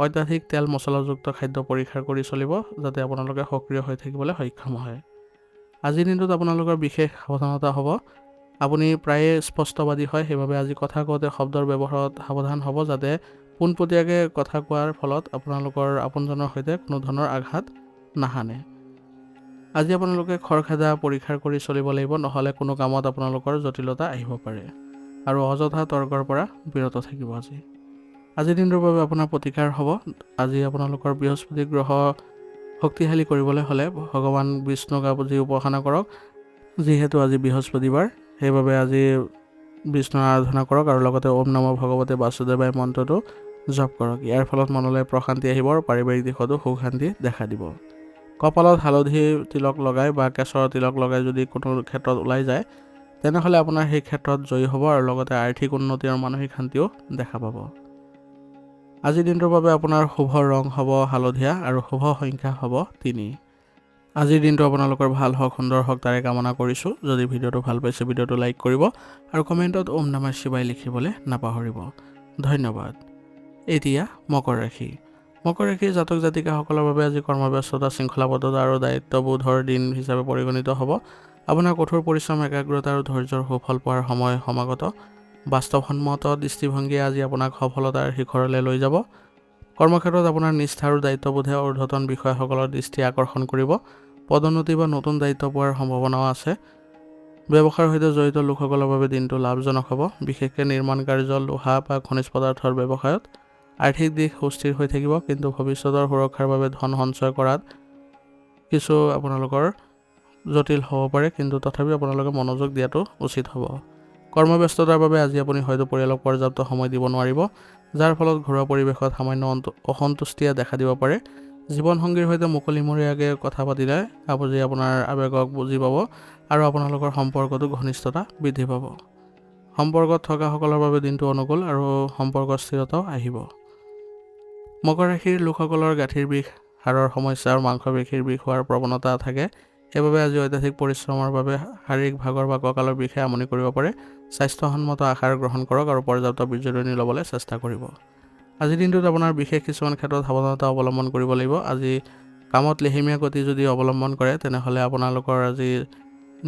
S1: অত্যাধিক তেল মছলাযুক্ত খাদ্য পৰিহাৰ কৰি চলিব, যাতে আপোনালোকে সক্ৰিয় হৈ থাকিবলৈ সক্ষম হয়। আজিৰ দিনটোত আপোনালোকৰ বিশেষ সাৱধানতা হ'ব। আপুনি প্ৰায়ে স্পষ্টবাদী হয়, সেইবাবে আজি কথা কওঁতে শব্দৰ ব্যৱহাৰত সাৱধান হ'ব, যাতে পোনপটীয়াকৈ কথা কোৱাৰ ফলত আপোনালোকৰ আপোনজনৰ সৈতে কোনো ধৰণৰ আঘাত নাহানে। আজি আপোনালোকে খৰখেদা পৰীক্ষা কৰি চলিব লাগিব, নহ'লে কোনো কামত আপোনালোকৰ জটিলতা আহিব পাৰে। আৰু অযথা তৰ্কৰ পৰা বিৰত থাকিব। আজিৰ দিনটোৰ বাবে আপোনাৰ প্ৰতিকাৰ হ'ব। আজি আপোনালোকৰ বৃহস্পতি গ্ৰহ শক্তিশালী কৰিবলৈ হ'লে ভগৱান বিষ্ণুক আজি উপাসনা কৰক। যিহেতু আজি বৃহস্পতিবাৰ, সেইবাবে আজি বিষ্ণুৰ আৰাধনা কৰক আৰু লগতে ওম নমঃ ভগৱতে বাসুদেৱায় মন্ত্ৰটো জপ কৰক। ইয়াৰ ফলত মনলৈ প্ৰশান্তি আহিব আৰু পাৰিবাৰিক দিশতো সুখ শান্তি দেখা দিব। কপালত হালধি তিলক লগাই বা কেশৰৰ তিলক লগাই যদি কোনো ক্ষেত্ৰত ওলাই যায়, তেনেহ'লে আপোনাৰ সেই ক্ষেত্ৰত জয়ী হ'ব আৰু লগতে আৰ্থিক উন্নতি আৰু মানসিক শান্তিও দেখা পাব। আজিৰ দিনটোৰ বাবে আপোনাৰ শুভ ৰং হ'ব হালধীয়া আৰু শুভ সংখ্যা হ'ব 3। আজিৰ দিনটো আপোনালোকৰ ভাল হওক, সুন্দৰ হওক, তাৰে কামনা কৰিছোঁ। যদি ভিডিঅ'টো ভাল পাইছে, ভিডিঅ'টো লাইক কৰিব আৰু কমেণ্টত ওম নমঃ শিৱায় লিখিবলৈ নাপাহৰিব। ধন্যবাদ। এতিয়া মকৰ ৰাশি। মকৰ ৰাশিৰ জাতক জাতিকাসকলৰ বাবে আজি কৰ্মব্যস্ততা, শৃংখলাবদ্ধতা আৰু দায়িত্ববোধৰ দিন হিচাপে পৰিগণিত হ'ব। আপোনাৰ কঠোৰ পৰিশ্ৰম, একাগ্ৰতা আৰু ধৈৰ্যৰ সুফল পোৱাৰ সময় সমাগত। বাস্তৱসন্মত দৃষ্টিভংগীয়ে আজি আপোনাক সফলতাৰ শিখৰলৈ লৈ যাব। কৰ্মক্ষেত্ৰত আপোনাৰ নিষ্ঠা আৰু দায়িত্ববোধে ঊৰ্ধ্বতন বিষয়াসকলৰ দৃষ্টি আকৰ্ষণ কৰিব। পদোন্নতি বা নতুন দায়িত্ব পোৱাৰ সম্ভাৱনাও আছে। ব্যৱসায়ৰ সৈতে জড়িত লোকসকলৰ বাবে দিনটো লাভজনক হ'ব। বিশেষকৈ নিৰ্মাণ কাৰ্য, লোহা বা খনিজ পদাৰ্থৰ ব্যৱসায়ত আৰ্থিক দিশ সুস্থিৰ হৈ থাকিব, কিন্তু ভৱিষ্যতৰ সুৰক্ষাৰ বাবে ধন সঞ্চয় কৰাত কিছু আপোনালোকৰ জটিল হ'ব পাৰে, কিন্তু তথাপিও আপোনালোকে মনোযোগ দিয়াটো উচিত হ'ব। কৰ্মব্যস্ততাৰ বাবে আজি আপুনি হয়তো পৰিয়ালক পৰ্যাপ্ত সময় দিব নোৱাৰিব, যাৰ ফলত ঘৰুৱা পৰিৱেশত সামান্য অসন্তুষ্টিয়ে দেখা দিব পাৰে। জীৱনসংগীৰ সৈতে মুকলিমূৰীয়াকৈ কথা পাতিলে আপুনি আপোনাৰ আৱেগক বুজি পাব আৰু আপোনালোকৰ সম্পৰ্কতো ঘনিষ্ঠতা বৃদ্ধি পাব। সম্পৰ্কত থকাসকলৰ বাবে দিনটো অনুকূল আৰু সম্পৰ্কৰ স্থিৰতাও আহিব। মকৰ ৰাশিৰ লোকসকলৰ গাঁঠিৰ বিষ, হাড়ৰ সমস্যা আৰু মাংসপেশীৰ বিষ হোৱাৰ প্ৰৱণতা থাকে। সেইবাবে আজি অত্যাধিক পৰিশ্ৰমৰ বাবে শাৰীৰিক ভাগৰ বা কঁকালৰ বিষে আমনি কৰিব পাৰে। স্বাস্থ্যসন্মত আহাৰ গ্ৰহণ কৰক আৰু পৰ্যাপ্ত বীৰ্যৰণি ল'বলৈ চেষ্টা কৰিব। আজিৰ দিনটোত আপোনাৰ বিশেষ কিছুমান ক্ষেত্ৰত সাৱধানতা অৱলম্বন কৰিব লাগিব। আজি কামত লেহেমীয়া গতি যদি অৱলম্বন কৰে, তেনেহ'লে আপোনালোকৰ আজি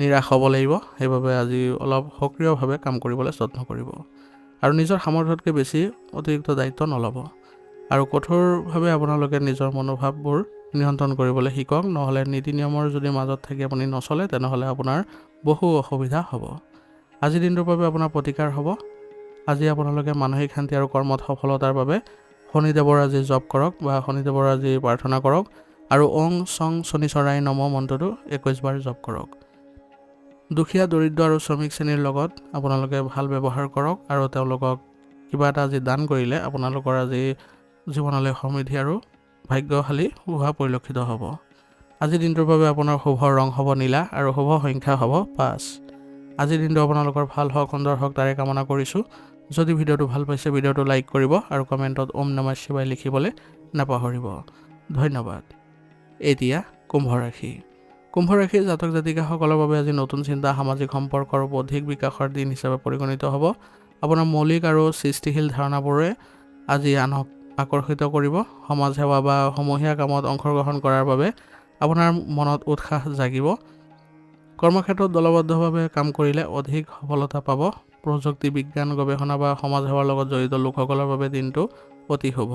S1: নিৰাশ হ'ব লাগিব। সেইবাবে আজি অলপ সক্ৰিয়ভাৱে কাম কৰিবলৈ যত্ন কৰিব আৰু নিজৰ সামৰ্থ্যতকৈ বেছি অতিৰিক্ত দায়িত্ব নল'ব। আৰু কঠোৰভাৱে আপোনালোকে নিজৰ মনোভাৱবোৰ নিয়ন্ত্ৰণ কৰিবলৈ শিকক, নহ'লে নীতি নিয়মৰ যদি মাজত থাকি আপুনি নচলে, তেনেহ'লে আপোনাৰ বহু অসুবিধা হ'ব। আজিৰ দিনটোৰ বাবে আপোনাৰ প্ৰতিকাৰ হ'ব। আজি আপোনালোকে মানসিক শান্তি আৰু কৰ্মত সফলতাৰ বাবে শনিদেৱৰ আজি জপ কৰক বা শনিদেৱৰ আজি প্ৰাৰ্থনা কৰক আৰু ওং চং শনিচৰাই নমঃ মন্ত্ৰটো 21 বাৰ জপ কৰক। দুখীয়া, দৰিদ্ৰ আৰু শ্ৰমিক শ্ৰেণীৰ লগত আপোনালোকে ভাল ব্যৱহাৰ কৰক আৰু তেওঁলোকক কিবা এটা আজি দান কৰিলে আপোনালোকৰ আজি জীৱনলৈ সমৃদ্ধি আৰু ভাগ্যশালী হোৱা পৰিলক্ষিত হ'ব। আজিৰ দিনটোৰ বাবে আপোনাৰ শুভ ৰং হ'ব নীলা আৰু শুভ সংখ্যা হ'ব 5। আজিৰ দিনটো আপোনালোকৰ ভাল হওক, সুন্দৰ হওক, তাৰে কামনা কৰিছোঁ। যদি ভিডিঅ'টো ভাল পাইছে, ভিডিঅ'টো লাইক কৰিব আৰু কমেণ্টত ওম নমঃ শিৱায় লিখিবলৈ নাপাহৰিব। ধন্যবাদ। এতিয়া কুম্ভ ৰাশি। কুম্ভ ৰাশিৰ জাতক জাতিকাসকলৰ বাবে আজি নতুন চিন্তা, সামাজিক সম্পৰ্ক আৰু বৌদ্ধিক বিকাশৰ দিন হিচাপে পৰিগণিত হ'ব। আপোনাৰ মৌলিক আৰু সৃষ্টিশীল ধাৰণাবোৰে আজি আনক আকৰ্ষিত কৰিব। সমাজ সেৱা বা সমূহীয়া কামত অংশগ্ৰহণ কৰাৰ বাবে আপোনাৰ মনত উৎসাহ জাগিব। কৰ্মক্ষেত্ৰত দলবদ্ধভাৱে কাম কৰিলে অধিক সফলতা পাব। প্ৰযুক্তি, বিজ্ঞান, গৱেষণা বা সমাজ সেৱাৰ লগত জড়িত লোকসকলৰ বাবে দিনটো অতি শুভ।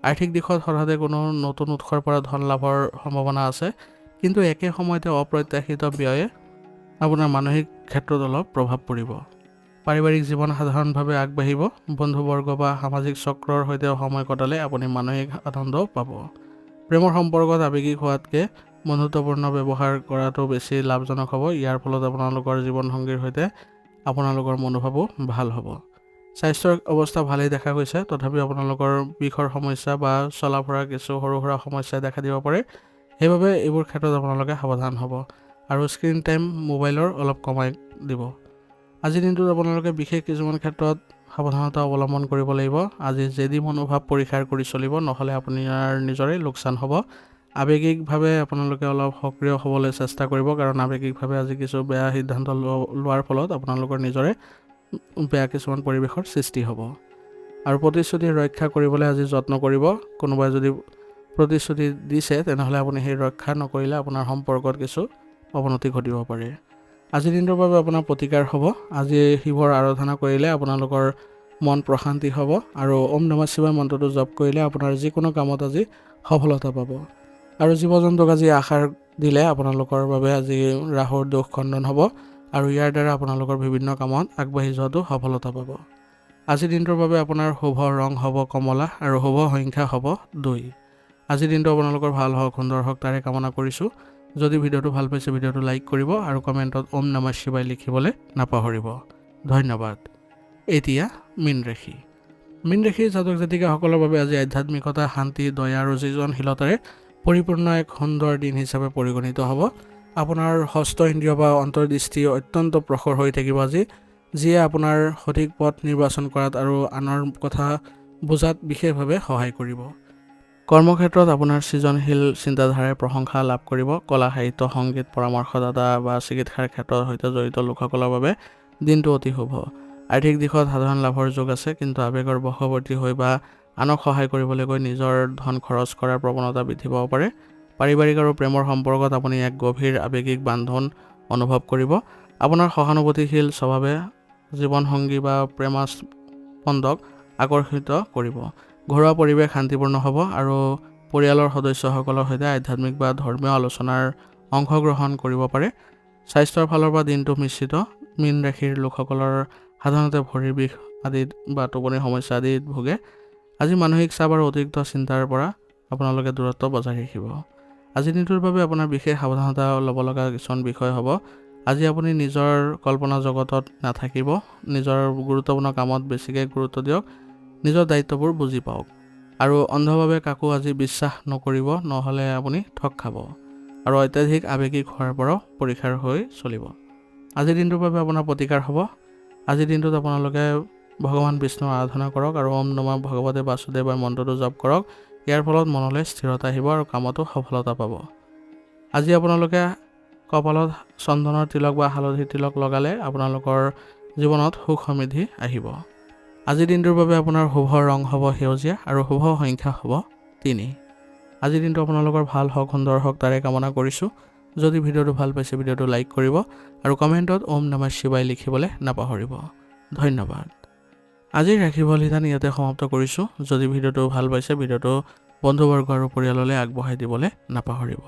S1: আৰ্থিক দিশত হঠাতে কোনো নতুন উৎসৰ পৰা ধন লাভৰ সম্ভাৱনা আছে, কিন্তু একে সময়তে অপ্ৰত্যাশিত ব্যয়ে আপোনাৰ মানসিক ক্ষেত্ৰত অলপ প্ৰভাৱ পৰিব। পাৰিবাৰিক জীৱন সাধাৰণভাৱে আগবাঢ়িব। বন্ধুবৰ্গ বা সামাজিক চক্ৰৰ সৈতে সময় কটালে আপুনি মানসিক আনন্দও পাব। প্ৰেমৰ সম্পৰ্কত আৱেগিক হোৱাতকৈ বন্ধুত্বপূৰ্ণ ব্যৱহাৰ কৰাটো বেছি লাভজনক হ'ব। ইয়াৰ ফলত আপোনালোকৰ জীৱনসংগীৰ সৈতে আপোনালোকৰ মনোভাৱো ভাল হ'ব। স্বাস্থ্যৰ অৱস্থা ভালেই দেখা গৈছে, তথাপিও আপোনালোকৰ বিষৰ সমস্যা বা চলা ফুৰা কিছু সৰু সুৰা সমস্যাই দেখা দিব পাৰে। সেইবাবে এইবোৰ ক্ষেত্ৰত আপোনালোকে সাৱধান হ'ব আৰু স্ক্ৰীণ টাইম মোবাইলৰ অলপ কমাই দিব। আজিৰ দিনটোত আপোনালোকে বিশেষ কিছুমান ক্ষেত্ৰত সাৱধানতা অৱলম্বন কৰিব লাগিব। আজি জেদী মনোভাৱ পৰিহাৰ কৰি চলিব, নহ'লে আপোনাৰ নিজৰে লোকচান হ'ব। আৱেগিকভাৱে আপোনালোকে অলপ সক্ৰিয় হ'বলৈ চেষ্টা কৰিব, কাৰণ আৱেগিকভাৱে আজি কিছু বেয়া সিদ্ধান্ত লোৱাৰ ফলত আপোনালোকৰ নিজৰে বেয়া কিছুমান পৰিৱেশৰ সৃষ্টি হ'ব। আৰু প্ৰতিশ্ৰুতি ৰক্ষা কৰিবলৈ আজি যত্ন কৰিব। কোনোবাই যদি প্ৰতিশ্ৰুতি দিছে, তেনেহ'লে আপুনি সেই ৰক্ষা নকৰিলে আপোনাৰ সম্পৰ্কত কিছু অৱনতি ঘটিব পাৰে। আজিৰ দিনটোৰ বাবে আপোনাৰ প্ৰতিকাৰ হ'ব। আজি শিৱৰ আৰাধনা কৰিলে আপোনালোকৰ মন প্ৰশান্তি হ'ব আৰু ওম নমঃ শিৱায় মন্ত্ৰটো জপ কৰিলে আপোনাৰ যিকোনো কামত আজি সফলতা পাব। আৰু জীৱ জন্তুক আজি আশাৰ দিলে আপোনালোকৰ বাবে আজি ৰাহুৰ দোষ খণ্ডন হ'ব আৰু ইয়াৰ দ্বাৰা আপোনালোকৰ বিভিন্ন কামত আগবাঢ়ি যোৱাটো সফলতা পাব। আজিৰ দিনটোৰ বাবে আপোনাৰ শুভ ৰং হ'ব কমলা আৰু শুভ সংখ্যা হ'ব 2। আজিৰ দিনটো আপোনালোকৰ ভাল হওক, সুন্দৰ হওক তাৰে কামনা কৰিছোঁ। যদি ভিডিঅ'টো ভাল পাইছে ভিডিঅ'টো লাইক কৰিব আৰু কমেণ্টত ওম নমঃ শিৱায় লিখিবলৈ নাপাহৰিব। ধন্যবাদ। এতিয়া মীন ৰাশি। মীন ৰাশিৰ জাতক জাতিকাসকলৰ বাবে আজি আধ্যাত্মিকতা, শান্তি, দয়া আৰু সৃজনশীলতাৰে পৰিপূৰ্ণ এক সুন্দৰ দিন হিচাপে পৰিগণিত হ'ব। আপোনাৰ ষষ্ঠ ইন্দ্ৰিয় বা অন্তৰ্দৃষ্টি অত্যন্ত প্ৰখৰ হৈ থাকিব আজি, যিয়ে আপোনাৰ সঠিক পথ নিৰ্বাচন কৰাত আৰু আনৰ কথা বুজাত বিশেষভাৱে সহায় কৰিব। কৰ্মক্ষেত্ৰত আপোনাৰ সৃজনশীল চিন্তাধাৰাই প্ৰশংসা লাভ কৰিব। কলা, সাহিত্য, সংগীত, পৰামৰ্শদাতা বা চিকিৎসাৰ ক্ষেত্ৰৰ সৈতে জড়িত লোকসকলৰ বাবে দিনটো অতি শুভ। আৰ্থিক দিশত সাধাৰণ লাভৰ যোগ আছে, কিন্তু আৱেগৰ বশৱৰ্তী হৈ বা আনক সহায় কৰিবলৈ গৈ নিজৰ ধন খৰচ কৰাৰ প্ৰৱণতা বৃদ্ধি পাব পাৰে। পাৰিবাৰিক আৰু প্ৰেমৰ সম্পৰ্কত আপুনি এক গভীৰ আৱেগিক বান্ধোন অনুভৱ কৰিব। আপোনাৰ সহানুভূতিশীল স্বভাৱে জীৱনসংগী বা প্ৰেমাস্পন্দক আকৰ্ষিত কৰিব। ঘৰুৱা পৰিৱেশ শান্তিপূৰ্ণ হ'ব আৰু পৰিয়ালৰ সদস্যসকলৰ সৈতে আধ্যাত্মিক বা ধৰ্মীয় আলোচনাৰ অংশগ্ৰহণ কৰিব পাৰে। স্বাস্থ্যৰ ফালৰ পৰা দিনটো মিশ্ৰিত। মীন ৰাশিৰ লোকসকলৰ সাধাৰণতে ভৰিৰ বিষ আদিত বা টোপনিৰ সমস্যা আদিত ভোগে। আজি মানসিক চাপ আৰু অতিৰিক্ত চিন্তাৰ পৰা আপোনালোকে দূৰত্ব বজাই ৰাখিব। আজিৰ দিনটোৰ বাবে আপোনাৰ বিশেষ সাৱধানতা ল'ব লগা কিছুমান বিষয় হ'ব। আজি আপুনি নিজৰ কল্পনা জগতত নাথাকিব। নিজৰ গুৰুত্বপূৰ্ণ কামত বেছিকৈ গুৰুত্ব দিয়ক। নিজৰ দায়িত্ববোৰ বুজি পাওক আৰু অন্ধভাৱে কাকো আজি বিশ্বাস নকৰিব, নহ'লে আপুনি ঠগ খাব আৰু অত্যাধিক আৱেগিক হোৱাৰ পৰাও পৰীক্ষাৰ হৈ চলিব। আজিৰ দিনটোৰ বাবে আপোনাৰ প্ৰতিকাৰ হ'ব। আজিৰ দিনটোত আপোনালোকে ভগৱান বিষ্ণুৰ আৰাধনা কৰক আৰু ওম নমঃ ভগৱতে বাসুদেৱায় মন্ত্ৰটো জপ কৰক। ইয়াৰ ফলত মনলৈ স্থিৰতা আহিব আৰু কামতো সফলতা পাব। আজি আপোনালোকে কপালত চন্দনৰ তিলক বা হালধিৰ তিলক লগালে আপোনালোকৰ জীৱনত সুখ সমৃদ্ধি আহিব। আজিৰ দিনটোৰ বাবে আপোনাৰ শুভ ৰং হ'ব সেউজীয়া আৰু শুভ সংখ্যা হ'ব 3। আজিৰ দিনটো আপোনালোকৰ ভাল হওক, সুন্দৰ হওক তাৰে কামনা কৰিছোঁ। যদি ভিডিঅ'টো ভাল পাইছে ভিডিঅ'টো লাইক কৰিব আৰু কমেণ্টত ওম নমঃ শিৱায় লিখিবলৈ নাপাহৰিব। ধন্যবাদ। আজিৰ ৰাশিফল শিতান ইয়াতে সমাপ্ত কৰিছোঁ। যদি ভিডিঅ'টো ভাল পাইছে ভিডিঅ'টো বন্ধুবৰ্গ আৰু পৰিয়াললৈ আগবঢ়াই দিবলৈ নাপাহৰিব।